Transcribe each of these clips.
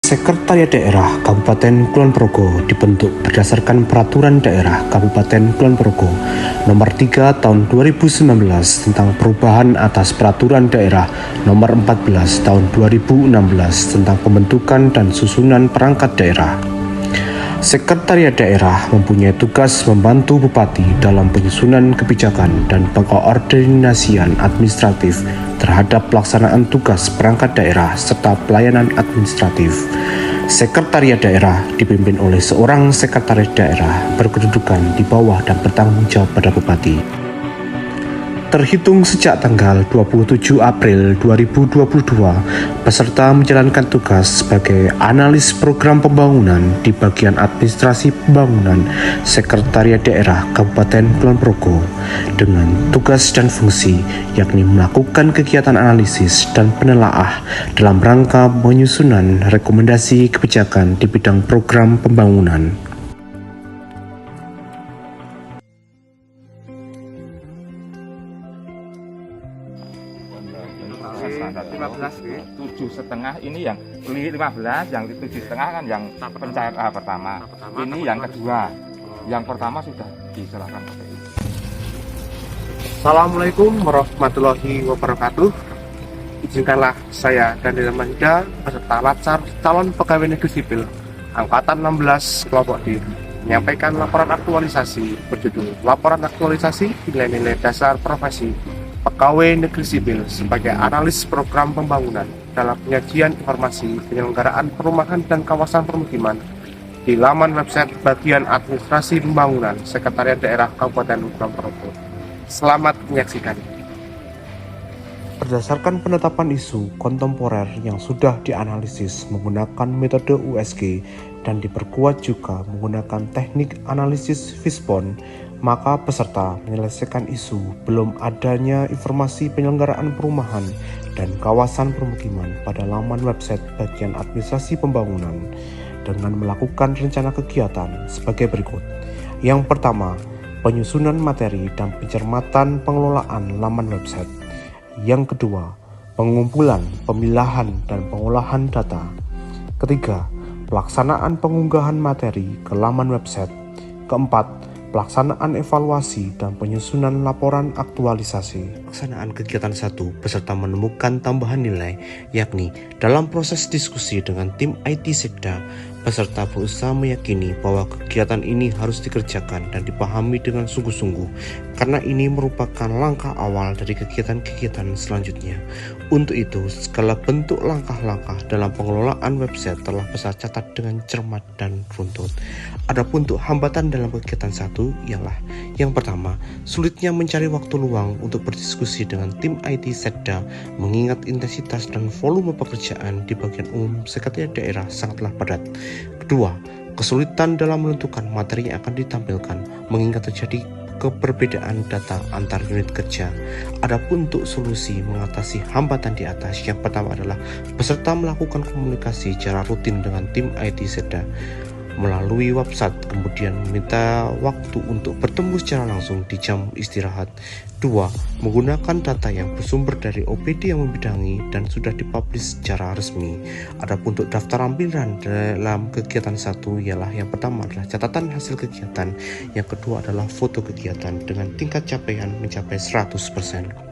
Sekretariat Daerah Kabupaten Kulon Progo dibentuk berdasarkan Peraturan Daerah Kabupaten Kulon Progo Nomor 3 Tahun 2019 tentang perubahan atas Peraturan Daerah Nomor 14 Tahun 2016 tentang pembentukan dan susunan perangkat daerah. Sekretariat Daerah mempunyai tugas membantu Bupati dalam penyusunan kebijakan dan pengkoordinasian administratif terhadap pelaksanaan tugas perangkat daerah serta pelayanan administratif. Sekretariat Daerah dipimpin oleh seorang Sekretaris Daerah berkedudukan di bawah dan bertanggung jawab pada Bupati. Terhitung sejak tanggal 27 April 2022, peserta menjalankan tugas sebagai analis program pembangunan di bagian administrasi pembangunan Sekretariat Daerah Kabupaten Kulon Progo dengan tugas dan fungsi yakni melakukan kegiatan analisis dan penelaah dalam rangka penyusunan rekomendasi kebijakan di bidang program pembangunan. Standar 7,5 ini yang 15, yang 7,5 kan yang pencair pertama. Ini yang kedua. Yang pertama sudah diserahkan KPU. Assalamualaikum warahmatullahi wabarakatuh. Izinkanlah saya Daniel Mahida beserta Latsar calon pegawai negeri sipil Angkatan 16 Kelompok D menyampaikan laporan aktualisasi berjudul Laporan Aktualisasi Nilai-nilai Dasar Profesi Pegawai Negeri Sipil sebagai analis program pembangunan dalam penyajian informasi penyelenggaraan perumahan dan kawasan permukiman di laman website bagian administrasi pembangunan Sekretariat Daerah Kabupaten Kulon Progo. Selamat menyaksikan. Berdasarkan penetapan isu kontemporer yang sudah dianalisis menggunakan metode USG dan diperkuat juga menggunakan teknik analisis Fishbone, maka peserta menyelesaikan isu belum adanya informasi penyelenggaraan perumahan dan kawasan permukiman pada laman website bagian administrasi pembangunan dengan melakukan rencana kegiatan sebagai berikut. Yang pertama, penyusunan materi dan pencermatan pengelolaan laman website. Yang kedua, pengumpulan, pemilahan, dan pengolahan data. Ketiga, pelaksanaan pengunggahan materi ke laman website. Keempat, pelaksanaan evaluasi dan penyusunan laporan aktualisasi. Pelaksanaan kegiatan 1, peserta menemukan tambahan nilai, yakni dalam proses diskusi dengan tim IT Sekda, peserta berusaha meyakini bahwa kegiatan ini harus dikerjakan dan dipahami dengan sungguh-sungguh, karena ini merupakan langkah awal dari kegiatan-kegiatan selanjutnya. Untuk itu, segala bentuk langkah-langkah dalam pengelolaan website telah peserta catat dengan cermat dan runtut. Adapun untuk hambatan dalam kegiatan 1 ialah yang pertama, sulitnya mencari waktu luang untuk berdiskusi dengan tim IT Sekda mengingat intensitas dan volume pekerjaan di bagian umum Sekretariat Daerah sangatlah padat. Kedua, kesulitan dalam menentukan materi yang akan ditampilkan mengingat terjadi keberbedaan data antar unit kerja. Adapun untuk solusi mengatasi hambatan di atas, yang pertama adalah peserta melakukan komunikasi secara rutin dengan tim IT Sekda melalui website, kemudian meminta waktu untuk bertemu secara langsung di jam istirahat. 2. Menggunakan data yang bersumber dari OPD yang membidangi dan sudah dipublish secara resmi. Adapun untuk daftar lampiran dalam kegiatan 1 ialah yang pertama adalah catatan hasil kegiatan, yang kedua adalah foto kegiatan dengan tingkat capaian mencapai 100%.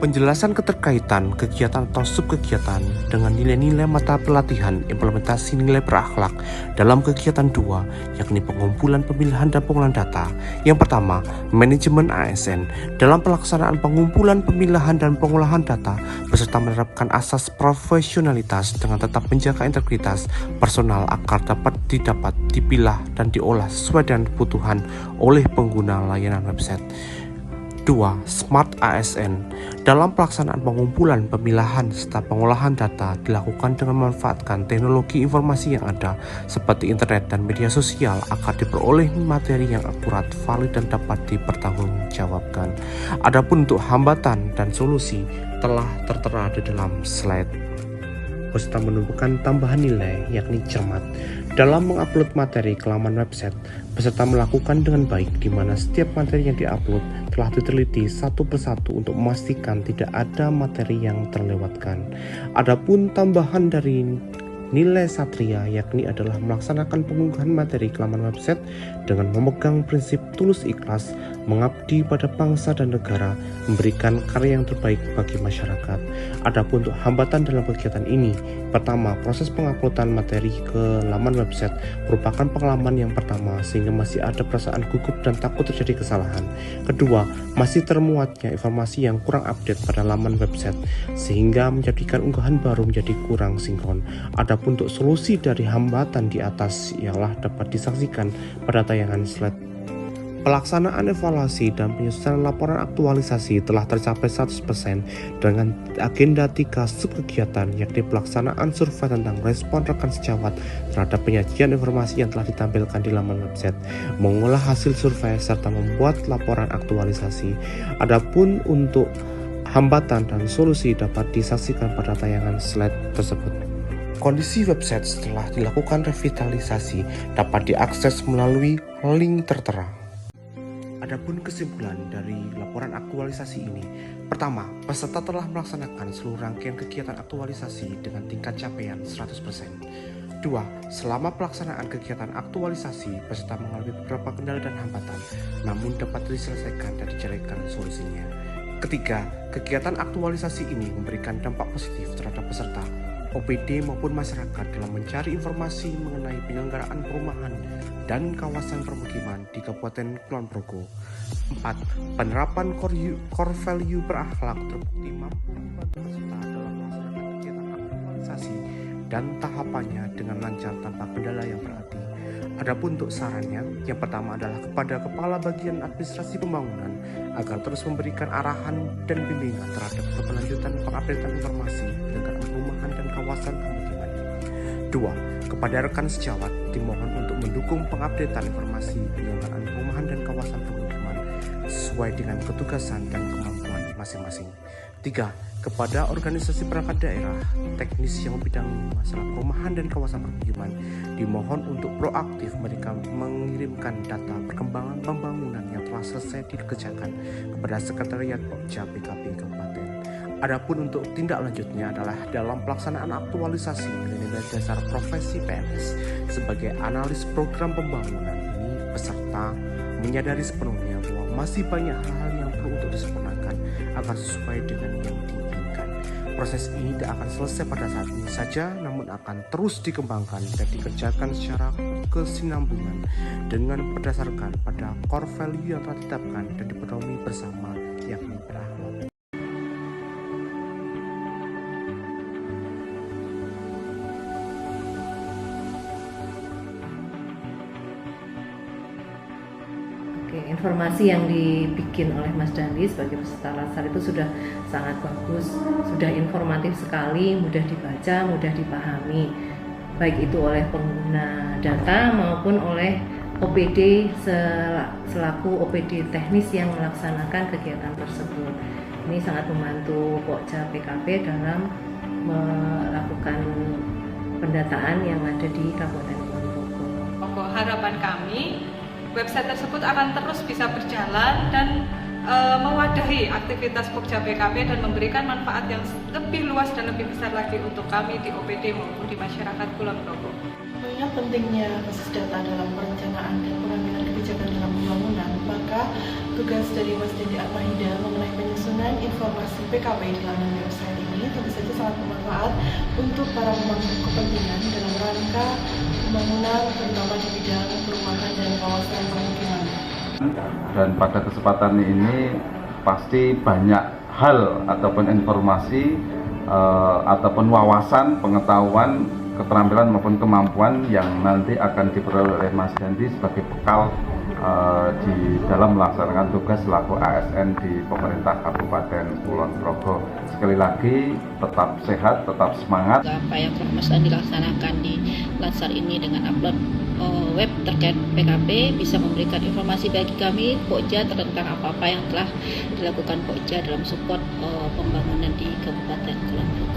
Penjelasan keterkaitan kegiatan atau subkegiatan dengan nilai-nilai mata pelatihan implementasi nilai berakhlak dalam kegiatan 2, yakni pengumpulan, pemilihan, dan pengolahan data. Yang pertama, manajemen ASN. Dalam pelaksanaan pengumpulan, pemilihan, dan pengolahan data, peserta menerapkan asas profesionalitas dengan tetap menjaga integritas personal agar dapat dipilah, dan diolah sesuai dengan kebutuhan oleh pengguna layanan website. 2. Smart ASN. Dalam pelaksanaan pengumpulan, pemilahan, serta pengolahan data dilakukan dengan memanfaatkan teknologi informasi yang ada seperti internet dan media sosial agar diperoleh materi yang akurat, valid, dan dapat dipertanggungjawabkan. Adapun untuk hambatan dan solusi telah tertera di dalam slide. Peserta menemukan tambahan nilai, yakni cermat. Dalam mengupload materi ke laman website, peserta melakukan dengan baik di mana setiap materi yang diupload telah diteliti satu persatu untuk memastikan tidak ada materi yang terlewatkan. Adapun tambahan dari nilai satria, yakni adalah melaksanakan pengunggahan materi ke laman website dengan memegang prinsip tulus ikhlas, mengabdi pada bangsa dan negara, memberikan karya yang terbaik bagi masyarakat. Adapun untuk hambatan dalam kegiatan ini, pertama, proses penguploadan materi ke laman website merupakan pengalaman yang pertama sehingga masih ada perasaan gugup dan takut terjadi kesalahan. Kedua, masih termuatnya informasi yang kurang update pada laman website sehingga menjadikan unggahan baru menjadi kurang sinkron. Adapun untuk solusi dari hambatan di atas ialah dapat disaksikan pada tayangan slide. Pelaksanaan evaluasi dan penyusunan laporan aktualisasi telah tercapai 100% dengan agenda 3 subkegiatan, yakni pelaksanaan survei tentang respon rekan sejawat terhadap penyajian informasi yang telah ditampilkan di laman website, mengolah hasil survei, serta membuat laporan aktualisasi. Adapun untuk hambatan dan solusi dapat disaksikan pada tayangan slide tersebut. Kondisi website setelah dilakukan revitalisasi dapat diakses melalui link tertera. Adapun kesimpulan dari laporan aktualisasi ini, pertama, peserta telah melaksanakan seluruh rangkaian kegiatan aktualisasi dengan tingkat capaian 100%. Dua, selama pelaksanaan kegiatan aktualisasi, peserta mengalami beberapa kendala dan hambatan, namun dapat diselesaikan dan dicarikan solusinya. Ketiga, kegiatan aktualisasi ini memberikan dampak positif terhadap peserta, OPD maupun masyarakat dalam mencari informasi mengenai penyelenggaraan perumahan dan kawasan permukiman di Kabupaten Kulon Progo. 4. Penerapan core value berakhlak terbukti mampu membantu peserta dalam melaksanakan kegiatan aktualisasi dan tahapannya dengan lancar tanpa kendala yang berarti. Adapun untuk sarannya, yang pertama adalah kepada Kepala Bagian Administrasi Pembangunan agar terus memberikan arahan dan bimbingan terhadap keberlanjutan pengupdatean informasi penyelenggaraan perumahan dan kawasan permukiman. 2. Kepada rekan sejawat dimohon untuk mendukung pengupdatean informasi penyelenggaraan perumahan dan kawasan permukiman sesuai dengan ketugasan dan kemampuan masing-masing. 3. Kepada organisasi perangkat daerah, teknis yang membidangi masalah perumahan dan kawasan permukiman dimohon untuk proaktif mereka mengirimkan data perkembangan pembangunan yang telah selesai dikerjakan kepada Sekretariat Pokja PKP Kabupaten. Adapun untuk tindak lanjutnya adalah dalam pelaksanaan aktualisasi nilai dasar profesi PNS sebagai analis program pembangunan ini, peserta menyadari sepenuhnya bahwa masih banyak hal-hal yang perlu untuk disempurnakan agar sesuai dengan yang diinginkan. Proses ini tidak akan selesai pada saat ini saja, namun akan terus dikembangkan dan dikerjakan secara kesinambungan dengan berdasarkan pada core value yang telah ditetapkan dan dipedomi bersama, yakni berakhlak. Informasi yang dibikin oleh Mas Dandi sebagai peserta latsar itu sudah sangat bagus, sudah informatif sekali, mudah dibaca, mudah dipahami, baik itu oleh pengguna data maupun oleh OPD selaku OPD teknis yang melaksanakan kegiatan tersebut. Ini sangat membantu Pokja PKP dalam melakukan pendataan yang ada di Kabupaten Kulon Progo. Harapan kami, website tersebut akan terus bisa berjalan dan mewadahi aktivitas Pokja PKP dan memberikan manfaat yang lebih luas dan lebih besar lagi untuk kami di OPD maupun di masyarakat Kulon Progo. Mengingat pentingnya basis data dalam perencanaan dan pengambilan kebijakan dalam pembangunan, maka tugas dari Mas Dandi Armahida mengenai penyusunan informasi PKP di laman website ini tentu saja sangat bermanfaat untuk para pemangku kepentingan dalam rangka pembangunan, terutama di bidang perumahan dan kawasan permukiman. Dan pada kesempatan ini pasti banyak hal ataupun informasi ataupun wawasan, pengetahuan, keterampilan maupun kemampuan yang nanti akan diperoleh oleh Mas Dandi sebagai bekal di dalam melaksanakan tugas selaku ASN di pemerintah Kabupaten Kulon Progo. Sekali lagi tetap sehat, tetap semangat. Apa yang telah Mas Dandi laksanakan di latsar ini dengan upload web terkait PKP bisa memberikan informasi bagi kami Pokja tentang apa-apa yang telah dilakukan Pokja dalam support pembangunan di Kabupaten Kulon Progo.